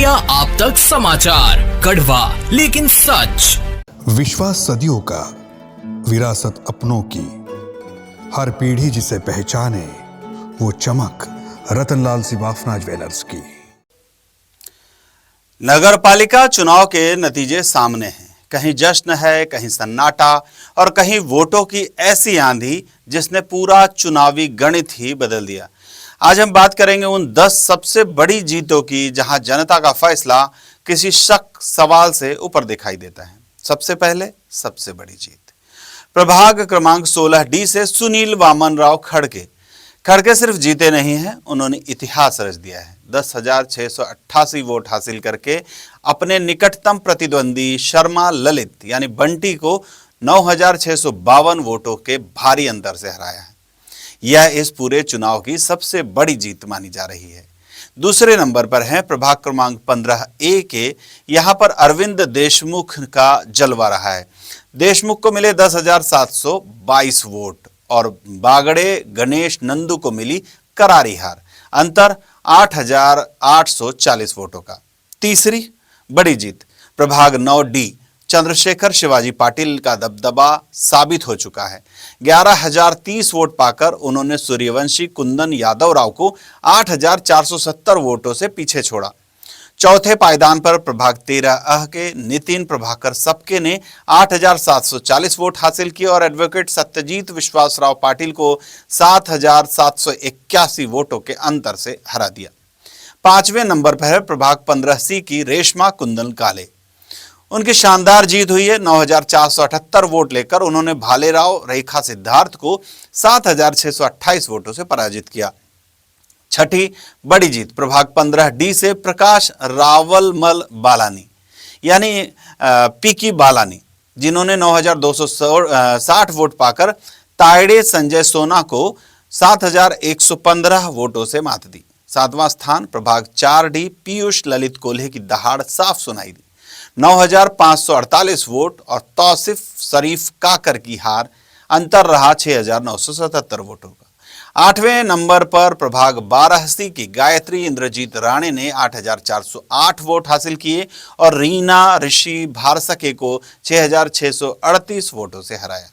India आप तक समाचार, कड़वा लेकिन सच। विश्वास सदियों का, विरासत अपनों की, हर पीढ़ी जिसे पहचाने, वो चमक रतनलाल सिवाफना ज्वेलर्स की। नगर पालिका चुनाव के नतीजे सामने हैं। कहीं जश्न है, कहीं सन्नाटा और कहीं वोटों की ऐसी आंधी जिसने पूरा चुनावी गणित ही बदल दिया। आज हम बात करेंगे उन 10 सबसे बड़ी जीतों की जहां जनता का फैसला किसी शक सवाल से ऊपर दिखाई देता है। सबसे पहले सबसे बड़ी जीत प्रभाग क्रमांक 16D से सुनील वामन राव खड़के सिर्फ जीते नहीं हैं, उन्होंने इतिहास रच दिया है। 10,688 वोट हासिल करके अपने निकटतम प्रतिद्वंदी शर्मा ललित यानी बंटी को 9,652 वोटों के भारी अंतर से हराया है। यह इस पूरे चुनाव की सबसे बड़ी जीत मानी जा रही है। दूसरे नंबर पर है प्रभाग क्रमांक 15A के, यहां पर अरविंद देशमुख का जलवा रहा है। देशमुख को मिले 10,722 वोट और बागड़े गणेश नंदू को मिली करारी हार, अंतर 8,840 वोटों का। तीसरी बड़ी जीत प्रभाग 9D चंद्रशेखर शिवाजी पाटिल का दबदबा साबित हो चुका है। 11,030 वोट पाकर उन्होंने सूर्यवंशी कुंदन यादव राव को 8,470 वोटों से पीछे छोड़ा। चौथे पायदान पर प्रभाग 13A के नितिन प्रभाकर सबके ने 8,740 वोट हासिल किए और एडवोकेट सत्यजीत विश्वासराव पाटिल को 7,781 वोटों के अंतर से हरा दिया। पांचवें नंबर पर है प्रभाग 15C की रेशमा कुंदन काले। उनकी शानदार जीत हुई है। 9,478 वोट लेकर उन्होंने भालेराव रेखा सिद्धार्थ को 7,628 वोटों से पराजित किया। छठी बड़ी जीत प्रभाग 15D से प्रकाश रावलमल बालानी यानी पीकी बालानी, जिन्होंने 9,260 वोट पाकर तायड़े संजय सोना को 7,115 वोटों से मात दी। सातवां स्थान प्रभाग 4D पीयूष ललित कोल्हे की दहाड़ साफ सुनाई दी। 9,548 वोट और तौसिफ शरीफ काकर की हार, अंतर रहा 6,977 वोटों का। आठवें नंबर पर प्रभाग 12C की गायत्री इंद्रजीत राणे ने 8,408 वोट हासिल किए और रीना ऋषि भारसके को 6,638 वोटों से हराया।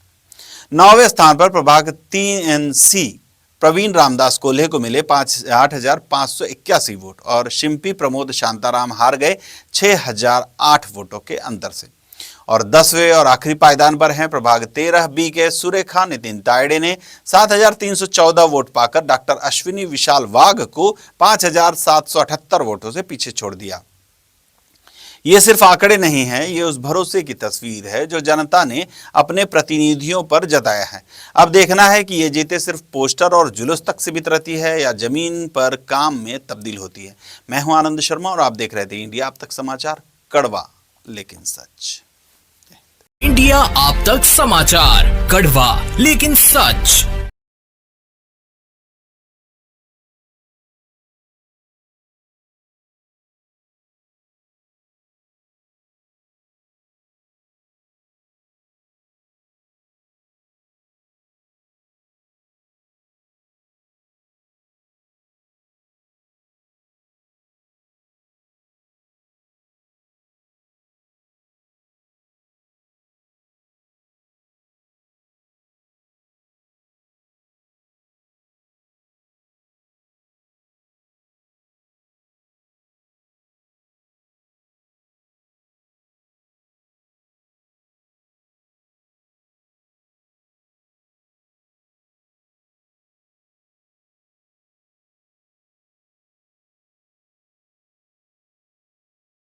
9वें स्थान पर प्रभाग 3C प्रवीण रामदास कोल्हे को मिले 8,581 वोट और शिंपी प्रमोद शांताराम हार गए 6,008 वोटों के अंतर से। और 10वें और आखिरी पायदान पर हैं प्रभाग 13B के सुरेखा नितिन तायड़े ने 7,314 वोट पाकर डॉक्टर अश्विनी विशाल वाघ को 5,778 वोटों से पीछे छोड़ दिया। ये सिर्फ आंकड़े नहीं हैं, ये उस भरोसे की तस्वीर है जो जनता ने अपने प्रतिनिधियों पर जताया है। अब देखना है कि ये जीतें सिर्फ पोस्टर और जुलूस तक सीमित रहती है या जमीन पर काम में तब्दील होती है। मैं हूं आनंद शर्मा और आप देख रहे थे इंडिया आप तक समाचार, कड़वा लेकिन सच। इंडिया आप तक समाचार, कड़वा लेकिन सच।